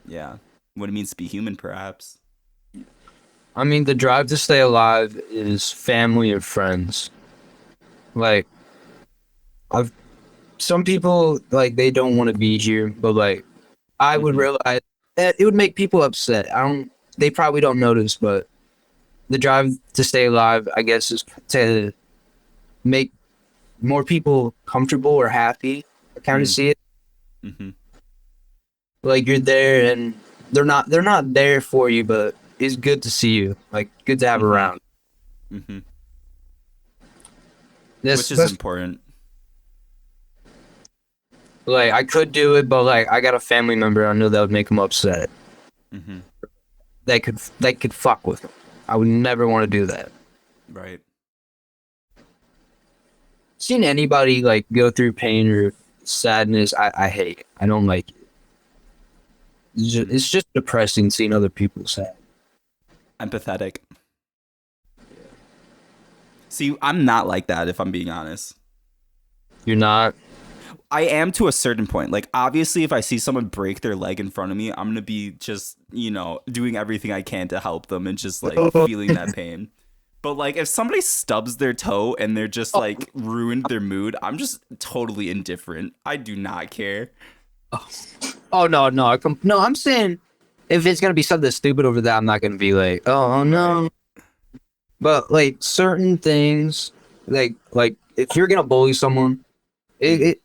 yeah, what it means to be human, perhaps. I mean, the drive to stay alive is family or friends. Like, I've some people like they don't want to be here, but like I would Mm-hmm. realize that it would make people upset. I don't. They probably don't notice, but the drive to stay alive, I guess, is to make more people comfortable or happy. I kind of see it Mm-hmm. like you're there, and they're not there for you, but it's good to see you. Like good to have Mm-hmm. around. Mm-hmm. This Which is important. like I could do it, but like I got a family member I know that would make them upset. Mm-hmm. They could fuck with them. I would never want to do that. Right. Seeing anybody like go through pain or sadness, I hate. I don't like it. It's just depressing seeing other people sad. Empathetic. See, I'm not like that, if I'm being honest. You're not. I am to a certain point. Like, obviously, if I see someone break their leg in front of me, I'm going to be just, doing everything I can to help them and just, like, feeling that pain. But, like, if somebody stubs their toe and they're just, like, ruined their mood, I'm just totally indifferent. I do not care. Oh no, no, no. I'm saying if it's gonna be something stupid over that, I'm not gonna be like, oh no. But like certain things, like if you're gonna bully someone, I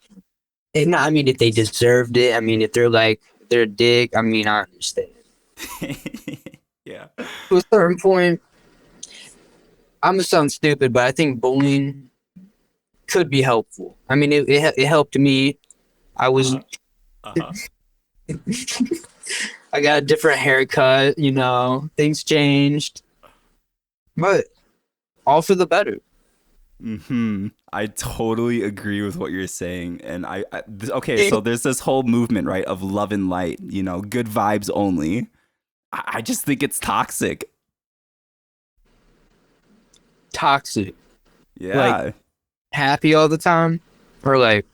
mean, if they deserved it, I mean, if they're like they're a dick, I mean, I understand. Yeah. To a certain point, I'm gonna sound stupid, but I think bullying could be helpful. I mean, it helped me. I was Uh-huh. Uh-huh. I got a different haircut. Things changed, but all for the better. I totally agree with what you're saying. And okay, so there's this whole movement, right, of love and light, good vibes only. I just think it's toxic. Toxic, like Yeah. happy all the time, or like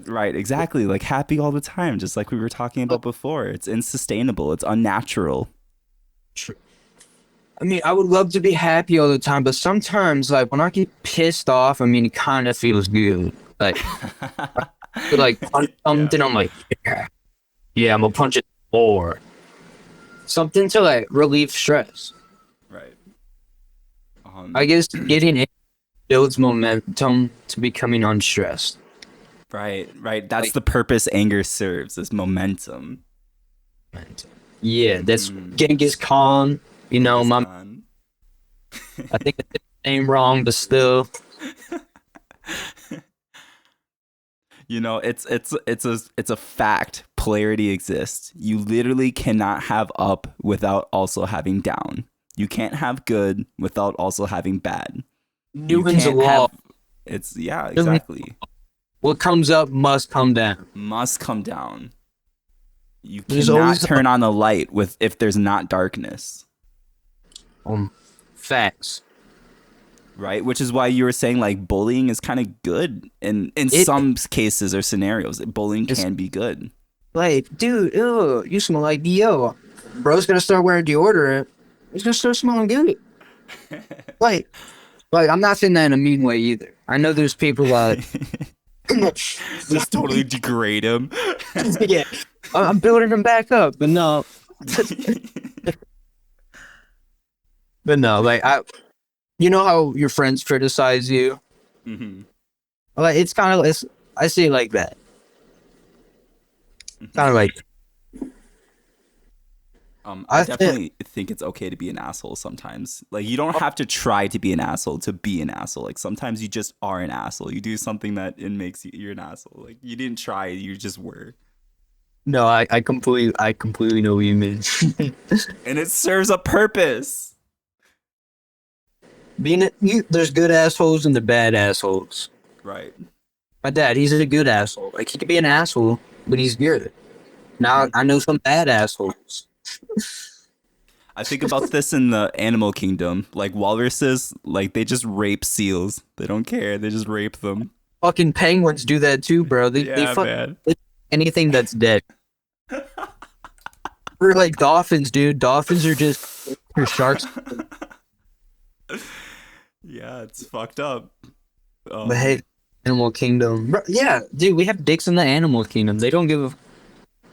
Right, exactly. Like happy all the time, just like we were talking about before. It's unsustainable. It's unnatural. I mean, I would love to be happy all the time, but sometimes, like, when I get pissed off, I mean, it kind of feels good. Like, punch Yeah. something, I'm like, yeah, I'm gonna punch it more. Something to, like, relieve stress. Right. I guess getting it builds momentum to becoming unstressed. Right. That's Like, the purpose anger serves, is momentum. yeah, that's Genghis Khan. Genghis My Khan. I think I did the name wrong, but still, It's a fact. Polarity exists. You literally cannot have up without also having down. You can't have good without also having bad. You Newton's can't law. have it's yeah, exactly. What comes up must come down. Must come down. You There's cannot always turn on the light if there's not darkness. Facts. Right? Which is why you were saying like bullying is kind of good in It some cases or scenarios. Bullying is can be good. like, dude, ew, you smell like Dio. Bro's gonna start wearing deodorant. He's gonna start smelling good. Like, I'm not saying that in a mean way either. I know there's people that Just totally degrade him. yeah, I'm building them back up, but no, like you know how your friends criticize you. Mm-hmm. Like it's kind of I say it like that. Kind of like I definitely think it's okay to be an asshole sometimes. Like you don't have to try to be an asshole to be an asshole. Like sometimes you just are an asshole. You do something that it makes you're an asshole. Like you didn't try, you just were. no, I completely know what you mean. And it serves a purpose. There's good assholes and the bad assholes. Right. My dad, he's a good asshole. Like he could be an asshole, but he's good. Now I know some bad assholes. I think about this in the animal kingdom. Like walruses, like they just rape seals. They don't care. They just rape them. Fucking penguins do that too, bro. They Yeah, fuck man. anything that's dead. Or like dolphins, dude. Dolphins are just or sharks. Yeah, it's fucked up. But hey, animal kingdom. Bro, yeah, dude, we have dicks in the animal kingdom. They don't give a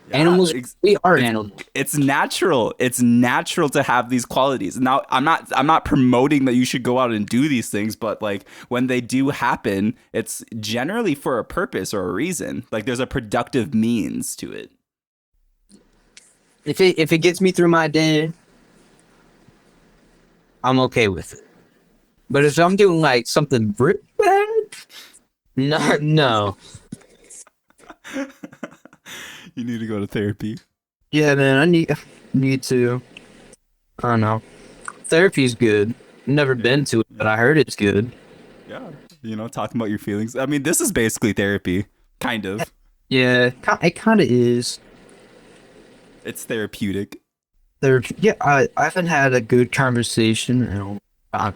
yeah, animals. We are animals. It's natural. It's natural to have these qualities. Now, I'm not promoting that you should go out and do these things, but like when they do happen, it's generally for a purpose or a reason. Like there's a productive means to it. If it gets me through my day, I'm okay with it. But if I'm doing like something really bad, no. You need to go to therapy. Yeah, man, I need to. I don't know. Therapy's good. Never been to it, but I heard it's good. Yeah, talking about your feelings. I mean, this is basically therapy, kind of. Yeah, it kind of is. It's therapeutic. Yeah, I haven't had a good conversation in a long time.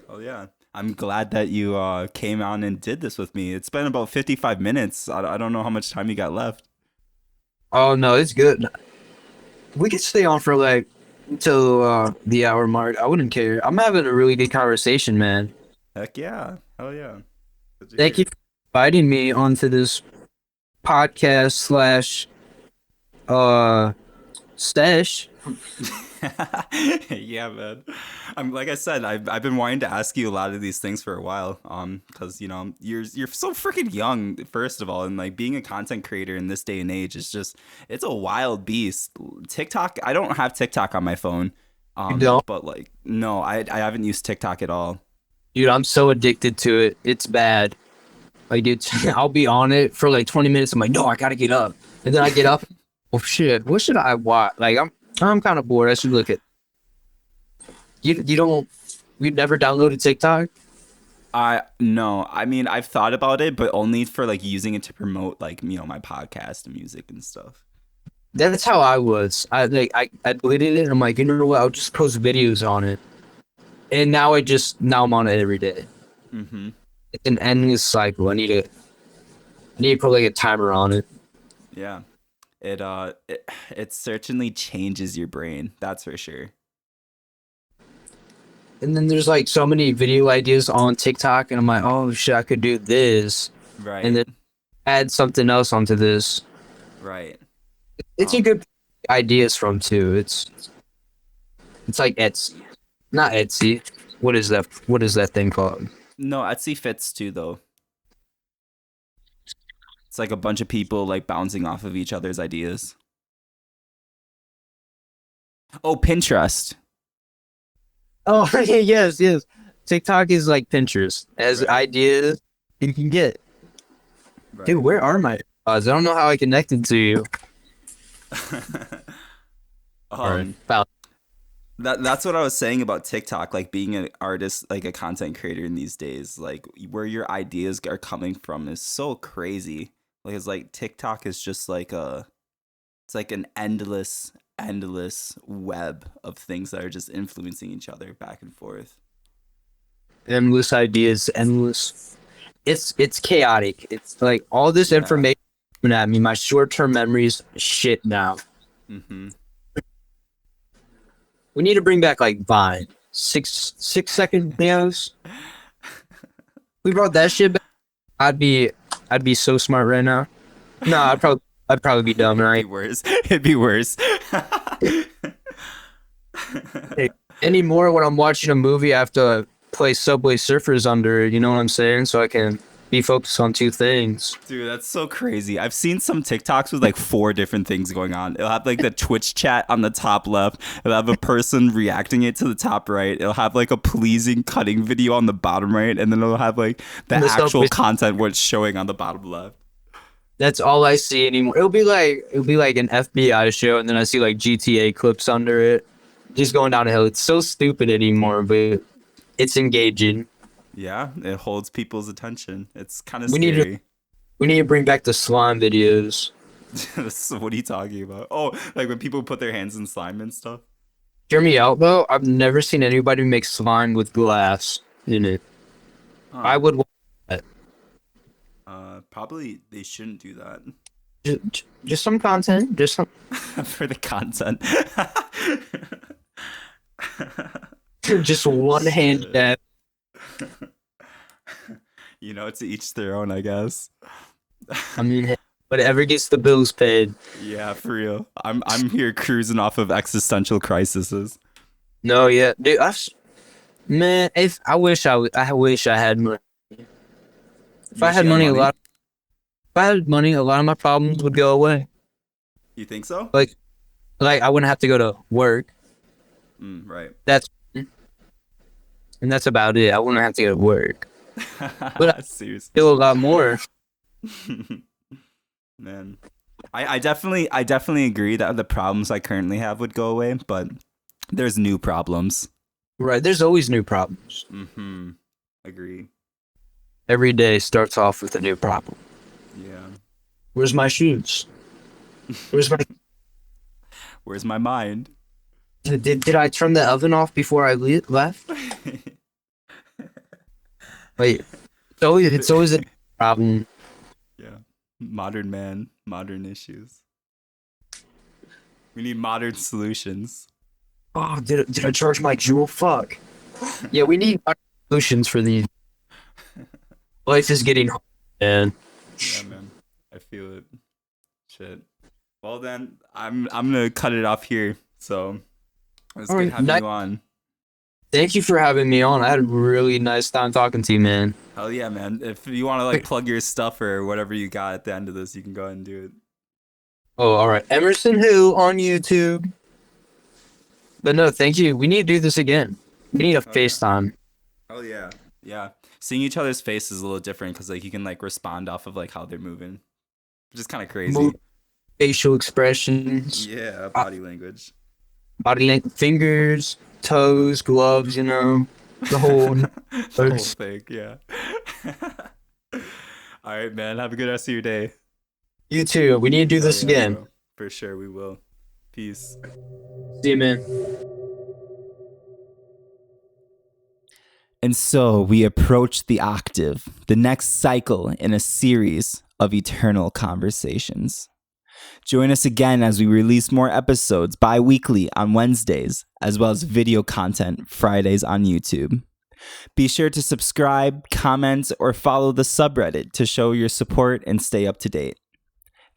Oh yeah, I'm glad that you came on and did this with me. It's been about 55 minutes. I don't know how much time you got left. Oh no, it's good. We could stay on for like until the hour mark. I wouldn't care. I'm having a really good conversation, man. Heck yeah, hell yeah. Thank you for inviting me onto this podcast slash stash. Yeah, man. I'm like I said, I've been wanting to ask you a lot of these things for a while. Because you're so freaking young, first of all, and like being a content creator in this day and age is just it's a wild beast. TikTok, I don't have TikTok on my phone. You don't? But like, no, I haven't used TikTok at all. Dude, I'm so addicted to it. It's bad. Like, I'll be on it for like 20 minutes. I'm like, no, I gotta get up. And then I get up. Oh shit, what should I watch? Like, I'm kind of bored. I should look at. You don't. You never downloaded TikTok? No, I mean I've thought about it, but only for like using it to promote like my podcast and music and stuff. That's how I was. I deleted it. And I'm like, you know what? I'll just post videos on it. And now I'm on it every day. Mm-hmm. It's an endless cycle. I need to put like a timer on it. Yeah, it certainly changes your brain. That's for sure. And then there's like so many video ideas on TikTok, and I'm like, oh shit, I could do this, Right. and then add something else onto this. Right. It's a good ideas from too. It's like Etsy, not Etsy. What is that? What is that thing called? No, Etsy fits too though. It's like a bunch of people like bouncing off of each other's ideas. Oh, Pinterest. Oh yes. TikTok is like Pinterest as ideas you can get. Right. Dude, where are my? I don't know how I connected to you. That's what I was saying about TikTok, like being an artist, like a content creator in these days, like where your ideas are coming from is so crazy. Like it's like TikTok is just like it's like an endless web of things that are just influencing each other back and forth. Endless ideas, endless. It's chaotic. It's like all this information coming at me. My short-term memories shit now. Mm-hmm. We need to bring back like Vine, 6-second videos. We brought that shit back. I'd be so smart right now. No, I'd probably be dumb, right? It'd be worse. Hey, anymore when I'm watching a movie, I have to play Subway Surfers under it. You know what I'm saying? So I can be focused on two things. Dude, that's so crazy. I've seen some TikToks with like 4 different things going on. It'll have like the Twitch chat on the top left. It'll have a person reacting it to the top right. It'll have like a pleasing cutting video on the bottom right. And then it'll have like the actual content what's showing on the bottom left. That's all I see anymore. It'll be like an FBI show, and then I see like GTA clips under it. Just going down a hill. It's so stupid anymore, but it's engaging. Yeah, it holds people's attention. It's kind of scary. We need to bring back the slime videos. So what are you talking about? Oh, like when people put their hands in slime and stuff? Hear me out, though. I've never seen anybody make slime with glass in it. I would want that. Probably they shouldn't do that. Just some content. Just some... For the content. Just one hand dab. To each their own, I guess. I mean, whatever gets the bills paid. Yeah, for real. I'm here cruising off of existential crises. No, yeah, dude. If I wish I had money. If I had money, if I had money, a lot of my problems would go away. You think so? Like I wouldn't have to go to work. Right. And that's about it. I wouldn't have to go to work. But seriously, still a lot more. Man, I definitely agree that the problems I currently have would go away, but there's new problems. Right. There's always new problems. Mm-hmm. Agree. Every day starts off with a new problem. Yeah. Where's my shoes? Where's my mind? Did I turn the oven off before I left? Wait, it's always a problem. Yeah, modern man, modern issues. We need modern solutions. Oh, did I charge my Juul? Fuck. Yeah, we need solutions for these. Life is getting hard, man. Yeah, man, I feel it. Shit. Well then, I'm gonna cut it off here. So it was good having you on. Thank you for having me on. I had a really nice time talking to you, man. Hell yeah, man. If you want to like plug your stuff or whatever you got at the end of this, you can go ahead and do it. Oh, all right. Emerson who on YouTube? But no, thank you. We need to do this again. We need a FaceTime. Oh yeah, yeah. Seeing each other's face is a little different because like you can like respond off of like how they're moving, which is kind of crazy. Facial expressions. Yeah, body language. Body length, fingers, toes, gloves. The whole. The whole thing. Yeah. All right, man. Have a good rest of your day. You too. We need to do this again. Bro. For sure, we will. Peace. See you, man. And so we approach the octave, the next cycle in a series of Eternal Conversations. Join us again as we release more episodes bi-weekly on Wednesdays, as well as video content Fridays on YouTube. Be sure to subscribe, comment, or follow the subreddit to show your support and stay up to date.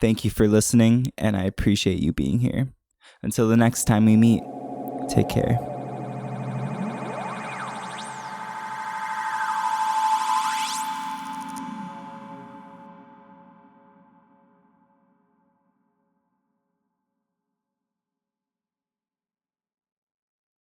Thank you for listening, and I appreciate you being here. Until the next time we meet, take care.